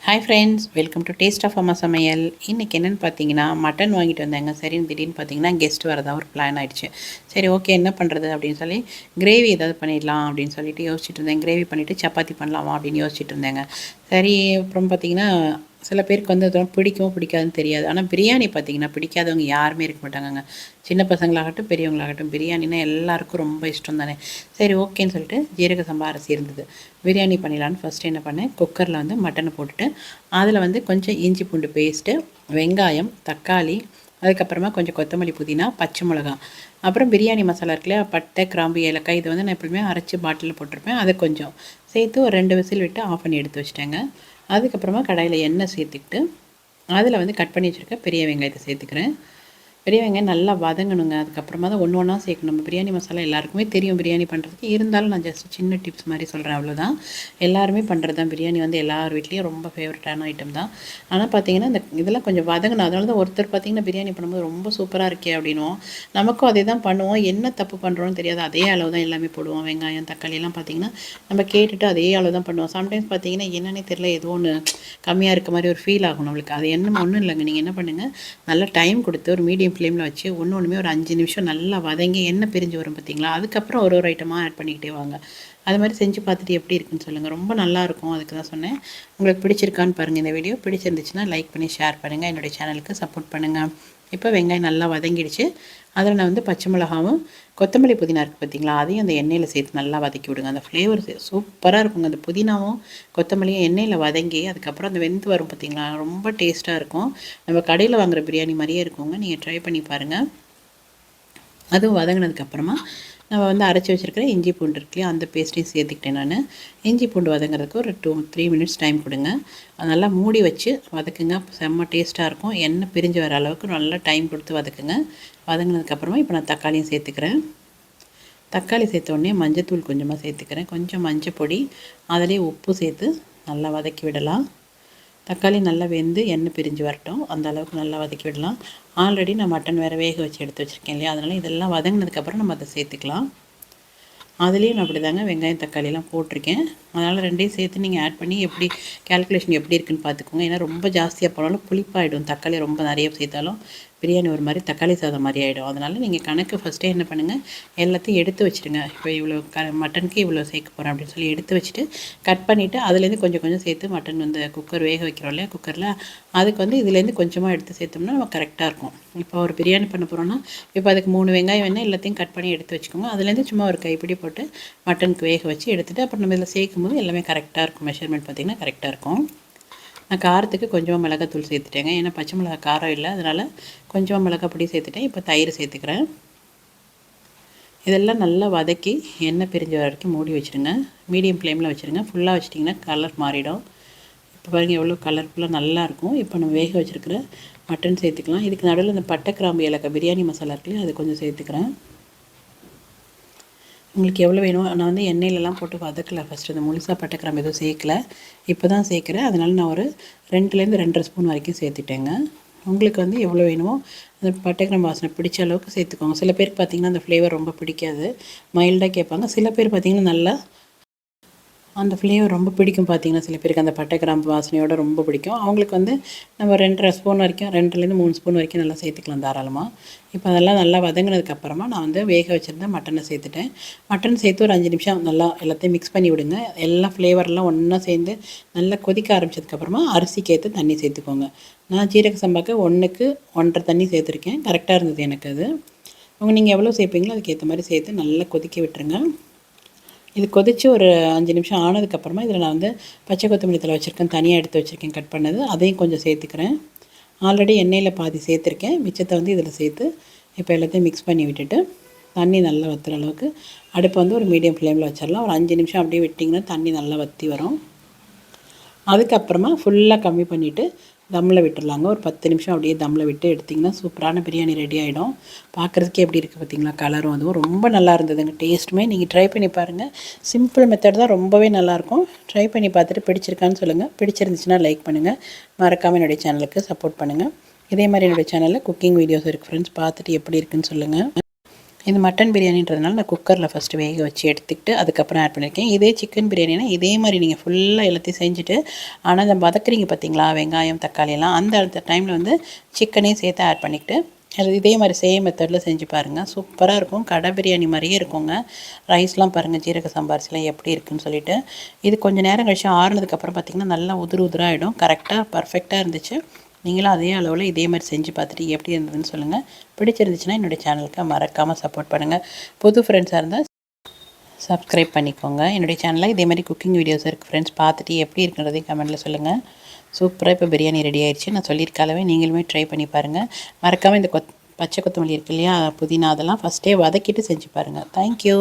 Hi friends, welcome to taste of அம்மா சமையல். இன்றைக்கி என்னென்னு பார்த்தீங்கன்னா, மட்டன் வாங்கிட்டு வந்தாங்க. சரின்னு திடீர்னு பார்த்தீங்கன்னா கெஸ்ட் வரதா ஒரு பிளான் ஆகிடுச்சு. சரி, ஓகே, என்ன பண்ணுறது அப்படின்னு சொல்லி கிரேவி ஏதாவது பண்ணிடலாம் அப்படின்னு சொல்லிட்டு யோசிச்சுட்டு இருந்தேன். கிரேவி பண்ணிவிட்டு சப்பாத்தி பண்ணலாமா அப்படின்னு யோசிச்சுட்டு இருந்தேங்க. சரி, அப்புறம் பார்த்தீங்கன்னா சில பேருக்கு வந்து அதெல்லாம் பிடிக்கும் பிடிக்காதுன்னு தெரியாது. ஆனால் பிரியாணி பார்த்தீங்கன்னா பிடிக்காதவங்க யாருமே இருக்க மாட்டாங்கங்க. சின்ன பசங்களாகட்டும் பெரியவங்களாகட்டும் பிரியாணின்னா எல்லாருக்கும் ரொம்ப இஷ்டம் தானே. சரி, ஓகேன்னு சொல்லிட்டு ஜீரக சம்பா அரிசி இருந்தது. பிரியாணி பண்ணிடலான்னு ஃபஸ்ட்டு என்ன பண்ணேன், குக்கரில் வந்து மட்டனை போட்டுட்டு அதில் வந்து கொஞ்சம் இஞ்சி பூண்டு பேஸ்ட்டு, வெங்காயம், தக்காளி, அதுக்கப்புறமா கொஞ்சம் கொத்தமல்லி, புதினா, பச்சை மிளகா, அப்புறம் பிரியாணி மசாலா இருக்குல்லையா, பட்டை, கிராம்பு, ஏலக்காய், இது வந்து நான் எப்பவுமே அரைச்சி பாட்டிலில் போட்டிருப்பேன். அதை கொஞ்சம் சேர்த்து ஒரு 2 விசில் விட்டு ஆஃப் பண்ணி எடுத்து வச்சிட்டேங்க. அதுக்கப்புறமா கடாயில் எண்ணெய் சேர்த்துக்கிட்டு அதில் வந்து கட் பண்ணி வச்சுருக்க பெரிய வெங்காயத்தை சேர்த்துக்கிறேன். பெரிய வெங்காயம் நல்லா வதங்கணுங்க. அதுக்கப்புறமா தான் ஒன்று ஒன்றா சேர்க்கணும். நம்ம பிரியாணி மசாலா எல்லாருக்குமே தெரியும் பிரியாணி பண்ணுறதுக்கு. இருந்தாலும் நான் ஜஸ்ட் சின்ன டிப்ஸ் மாதிரி சொல்கிறேன், அவ்வளோதான். எல்லாருமே பண்ணுறது தான். பிரியாணி வந்து எல்லார் வீட்லேயும் ரொம்ப ஃபேவரட்டான ஐட்டம் தான். ஆனால் பார்த்தீங்கன்னா இந்த இதெல்லாம் கொஞ்சம் வதங்கணும். அதனால தான் ஒருத்தர் பார்த்தீங்கன்னா பிரியாணி பண்ணும்போது ரொம்ப சூப்பராக இருக்கே அப்படின்னுவோம். நமக்கும் அதே தான் பண்ணுவோம். என்ன தப்பு பண்ணுறோன்னு தெரியாது. அதே அளவு தான் எல்லாமே போடுவோம். வெங்காயம், தக்காளியெல்லாம் பார்த்தீங்கன்னா நம்ம கேட்டுட்டு அதே அளவு தான் பண்ணுவோம். சம்டைம்ஸ் பார்த்தீங்கன்னா என்னன்னே தெரியல, ஏதோ ஒன்று கம்மியாக இருக்க மாதிரி ஒரு ஃபீல் ஆகும் நம்மளுக்கு. அது என்ன ஒன்றும் இல்லைங்க. நீங்கள் என்ன பண்ணுங்கள், நல்லா டைம் கொடுத்து ஒரு மீடியம் ஃப்ளேமில் வச்சு ஒன்றுமே ஒரு 5 நிமிஷம் நல்லா வதங்கி எண்ணெய் பிரிஞ்சு வரும் பார்த்தீங்களா, அதுக்கப்புறம் ஒரு ஒரு ஐட்டமாக ஆட் பண்ணிக்கிட்டே வாங்க. அது மாதிரி செஞ்சு பார்த்துட்டு எப்படி இருக்குன்னு சொல்லுங்கள். ரொம்ப நல்லாயிருக்கும். அதுக்கு தான் சொன்னேன். உங்களுக்கு பிடிச்சிருக்கான்னு பாருங்கள். இந்த வீடியோ பிடிச்சிருந்துச்சுன்னா லைக் பண்ணி ஷேர் பண்ணுங்கள். என்னுடைய சேனலுக்கு சப்போர்ட் பண்ணுங்கள். இப்போ வெங்காயம் நல்லா வதங்கிடுச்சு. அதில் நான் வந்து பச்சை மிளகாவும் கொத்தமல்லி, புதினா இருக்குது பார்த்தீங்களா, அதையும் அந்த எண்ணெயில் சேர்த்து நல்லா வதக்கி விடுங்க. அந்த ஃப்ளேவர் சூப்பராக இருக்குங்க. அந்த புதினாவும் கொத்தமல்லியும் எண்ணெயில் வதங்கி அதுக்கப்புறம் அந்த வெந்து வரும் பார்த்தீங்களா, ரொம்ப டேஸ்ட்டாக இருக்கும். நம்ம கடையில் வாங்குகிற பிரியாணி மாதிரியே இருக்குங்க. நீங்கள் ட்ரை பண்ணி பாருங்கள். அதுவும் வதங்கினதுக்கப்புறமா நம்ம வந்து அரைச்சி வச்சுருக்கிற இஞ்சி பூண்டு இருக்குல்லையா, அந்த பேஸ்ட்டையும் சேர்த்துக்கிட்டேன் நான். இஞ்சி பூண்டு வதங்குறதுக்கு ஒரு 2-3 மினிட்ஸ் டைம் கொடுங்க. நல்லா மூடி வச்சு வதக்குங்க. செம்ம டேஸ்ட்டாக இருக்கும். எண்ணெய் பிரிஞ்சு வர அளவுக்கு நல்லா டைம் கொடுத்து வதக்குங்க. வதங்கினதுக்கப்புறமா இப்போ நான் தக்காளியும் சேர்த்துக்கிறேன். தக்காளி சேர்த்த உடனே மஞ்சத்தூள் கொஞ்சமாக சேர்த்துக்கிறேன். கொஞ்சம் மஞ்சள் பொடி, அதிலே உப்பு சேர்த்து நல்லா வதக்கி விடலாம். தக்காளி நல்லா வெந்து எண்ணெய் பிரிஞ்சு வரட்டும். அந்த அளவுக்கு நல்லா வதக்கி விடலாம். ஆல்ரெடி நான் மட்டன் வேறு வேக வச்சு எடுத்து வச்சுருக்கேன் இல்லையா, அதனால் இதெல்லாம் வதங்கினதுக்கப்புறம் நம்ம அதை சேர்த்துக்கலாம். அதுலேயும் நான் அப்படி தாங்க வெங்காயம், தக்காளியெல்லாம் போட்டிருக்கேன். அதனால் ரெண்டையும் சேர்த்து நீங்கள் ஆட் பண்ணி எப்படி கேல்குலேஷன் எப்படி இருக்குன்னு பார்த்துக்கோங்க. ஏன்னா ரொம்ப ஜாஸ்தியாக போனாலும் புளிப்பாகிடும். தக்காளி ரொம்ப நிறைய சேர்த்தாலும் பிரியாணி ஒரு மாதிரி தக்காளி சாதம் மாதிரி ஆகிடும். அதனால் நீங்கள் கணக்கு ஃபஸ்ட்டே என்ன பண்ணுங்கள், எல்லாத்தையும் எடுத்து வச்சுடுங்க. இப்போ இவ்வளோ மட்டனுக்கு இவ்வளோ சேர்க்க போகிறேன் அப்படின்னு சொல்லி எடுத்து வச்சுட்டு கட் பண்ணிவிட்டு அதுலேருந்து கொஞ்சம் கொஞ்சம் சேர்த்து மட்டன் வந்து குக்கர் வேக வைக்கிறோம் இல்லையா, குக்கரில் அதுக்கு வந்து இதுலேருந்து கொஞ்சமாக எடுத்து சேர்த்தோம்னா நம்ம கரெக்டாக இருக்கும். இப்போ ஒரு பிரியாணி பண்ண போகிறோன்னா இப்போ அதுக்கு 3 வெங்காயம் வேணால் எல்லாத்தையும் கட் பண்ணி எடுத்து வச்சுக்கோங்க. அதுலேருந்து சும்மா ஒரு கைப்பிடி போட்டு மட்டனுக்கு வேக வச்சு எடுத்துகிட்டு அப்புறம் நம்ம இதில் சேர்க்கும்போது எல்லாமே கரெக்டாக இருக்கும். மெஷர்மெண்ட் பார்த்திங்கன்னா கரெக்டாக இருக்கும். நான் காரத்துக்கு கொஞ்சமாக மிளகாத்தூள் சேர்த்துட்டேங்க. ஏன்னா பச்சை மிளகா காரம் இல்லை, அதனால் கொஞ்சமாக மிளகாய் பொடி சேர்த்துட்டேன். இப்போ தயிர் சேர்த்துக்கிறேன். இதெல்லாம் நல்லா வதக்கி எண்ணெய் பிரிஞ்ச வரைக்கும் மூடி வச்சுருங்க. மீடியம் ஃப்ளேமில் வச்சுருங்க. ஃபுல்லாக வச்சிட்டிங்கன்னா கலர் மாறிடும். இப்போ பாருங்கள் எவ்வளோ கலர்ஃபுல்லாக நல்லாயிருக்கும். இப்போ நம்ம வேக வச்சுருக்கிற மட்டன் சேர்த்துக்கலாம். இதுக்கு நடுவில் இந்த பட்டை, கிராம்பு, ஏலக்காய் பிரியாணி மசாலா இருக்குல்லையா, அது கொஞ்சம் சேர்த்துக்கிறேன். உங்களுக்கு எவ்வளோ வேணும். நான் வந்து எண்ணெயிலலாம் போட்டு வதக்கலை. ஃபஸ்ட்டு இந்த முழுசாக பட்டை, கிராம்பு எதுவும் சேர்க்கலை. இப்போ தான் சேர்க்குறேன். அதனால் நான் ஒரு 2லேருந்து 2.5 ஸ்பூன் வரைக்கும் சேர்த்துட்டேங்க. உங்களுக்கு வந்து எவ்வளோ வேணுமோ அந்த பட்டை, கிராம்பு வாசனை பிடிச்ச அளவுக்கு சேர்த்துக்கோங்க. சில பேருக்கு பார்த்திங்கன்னா அந்த ஃப்ளேவர் ரொம்ப பிடிக்காது, மைல்டாக கேட்பாங்க. சில பேர் பார்த்திங்கன்னா நல்லா அந்த ஃப்ளேவர் ரொம்ப பிடிக்கும். பார்த்திங்கன்னா சில பேருக்கு அந்த பட்டை, கிராம்பு வாசனையோட ரொம்ப பிடிக்கும். அவங்களுக்கு வந்து நம்ம 2.5 ஸ்பூன் வரைக்கும் 2லேருந்து 3 ஸ்பூன் வரைக்கும் நல்லா சேர்த்துக்கலாம் தாராளமாக. இப்போ அதெல்லாம் நல்லா வதங்கினதுக்கப்புறமா நான் வந்து வேக வச்சுருந்தேன் மட்டனை சேர்த்துட்டேன். மட்டன் சேர்த்து ஒரு 5 நிமிஷம் நல்லா எல்லாத்தையும் மிக்ஸ் பண்ணி விடுங்க. எல்லா ஃப்ளேவர்லாம் ஒன்றா சேர்ந்து நல்லா கொதிக்க ஆரம்பித்ததுக்கப்புறமா அரிசிக்கு ஏற்ற தண்ணி சேர்த்துக்கோங்க. நான் ஜீரக சம்பாக்கு 1க்கு 1.5 தண்ணி சேர்த்துருக்கேன். கரெக்டாக இருந்தது எனக்கு அது. நீங்கள் எவ்வளோ சேர்ப்பீங்களோ அதுக்கேற்ற மாதிரி சேர்த்து நல்லா கொதிக்க விட்டுருங்க. இது கொதித்து ஒரு 5 நிமிஷம் ஆனதுக்கப்புறமா இதில் நான் வந்து பச்சை கொத்தமல்லி தழை வச்சுருக்கேன், தனியாக எடுத்து வச்சுருக்கேன் கட் பண்ணது, அதையும் கொஞ்சம் சேர்த்துக்கிறேன். ஆல்ரெடி எண்ணெயில் பாதி சேர்த்துருக்கேன், மிச்சத்தை வந்து இதில் சேர்த்து இப்போ எல்லாத்தையும் மிக்ஸ் பண்ணி விட்டுட்டு தண்ணி நல்லா வற்றுற அளவுக்கு அடுப்பை வந்து ஒரு மீடியம் ஃப்ளேமில் வச்சிடலாம். ஒரு 5 நிமிஷம் அப்படியே விட்டிங்கன்னா தண்ணி நல்லா வற்றி வரும். அதுக்கப்புறமா ஃபுல்லாக கம்மி பண்ணிவிட்டு தம்மில் விட்டுடலாங்க. ஒரு 10 நிமிஷம் அப்படியே தம்மில் விட்டு எடுத்திங்கன்னா சூப்பரான பிரியாணி ரெடி ஆகிடும். பார்க்குறதுக்கே எப்படி இருக்குது பார்த்திங்களா, கலரும் அதுவும் ரொம்ப நல்லா இருந்ததுங்க. டேஸ்ட்டுமே நீங்கள் ட்ரை பண்ணி பாருங்கள். சிம்பிள் மெத்தட் தான், ரொம்பவே நல்லாயிருக்கும். ட்ரை பண்ணி பார்த்துட்டு பிடிச்சிருக்கான்னு சொல்லுங்கள். பிடிச்சிருந்துச்சுன்னா லைக் பண்ணுங்கள். மறக்காமல் என்னுடைய சேனலுக்கு சப்போர்ட் பண்ணுங்கள். இதே மாதிரி என்னுடைய சேனலில் குக்கிங் வீடியோஸ் இருக்குது ஃப்ரெண்ட்ஸ், பார்த்துட்டு எப்படி இருக்குன்னு சொல்லுங்கள். இது மட்டன் பிரியாணின்றதுனால நான் குக்கரில் ஃபஸ்ட்டு வேக வச்சு எடுத்துக்கிட்டு அதுக்கப்புறம் ஆட் பண்ணியிருக்கேன். இதே சிக்கன் பிரியாணினா இதே மாதிரி நீங்கள் ஃபுல்லாக எல்லாத்தையும் செஞ்சுட்டு, ஆனால் அந்த வதக்குறீங்க பார்த்தீங்களா வெங்காயம் தக்காளியெல்லாம், அந்த டைமில் வந்து சிக்கனையும் சேர்த்து ஆட் பண்ணிக்கிட்டு அது இதே மாதிரி சேம் மெத்தடில் செஞ்சு பாருங்கள். சூப்பராக இருக்கும். கடை பிரியாணி மாதிரியே இருக்குங்க. ரைஸ்லாம் பாருங்கள் ஜீரக சம்பா அரிசிலாம் எப்படி இருக்குன்னு சொல்லிட்டு. இது கொஞ்சம் நேரம் கழிச்சு ஆறுனதுக்கப்புறம் பார்த்திங்கன்னா நல்லா உதிராகிடும். கரெக்டாக பர்ஃபெக்டாக இருந்துச்சு. நீங்களும் அதே அளவில் இதே மாதிரி செஞ்சு பார்த்துட்டு எப்படி இருந்ததுன்னு சொல்லுங்கள். பிடிச்சிருந்துச்சுன்னா என்னுடைய சேனலுக்கு மறக்காமல் சப்போர்ட் பண்ணுங்கள். புது ஃப்ரெண்ட்ஸாக இருந்தால் சப்ஸ்கிரைப் பண்ணிக்கோங்க. என்னுடைய சேனலில் இதே மாதிரி குக்கிங் வீடியோஸ் இருக்குது ஃப்ரெண்ட்ஸ். பார்த்துட்டு எப்படி இருக்குன்றதையும் கமெண்ட்டில் சொல்லுங்கள். சூப்பராக இப்போ பிரியாணி ரெடி ஆயிடுச்சு. நான் சொல்லியிருக்க அளவே நீங்களுமே ட்ரை பண்ணி பாருங்கள். மறக்காமல் இந்த பச்சை கொத்தமல்லி இருக்கு இல்லையா, புதினா, அதெல்லாம் ஃபஸ்ட்டே வதக்கிட்டு செஞ்சு பாருங்கள். தேங்க்யூ.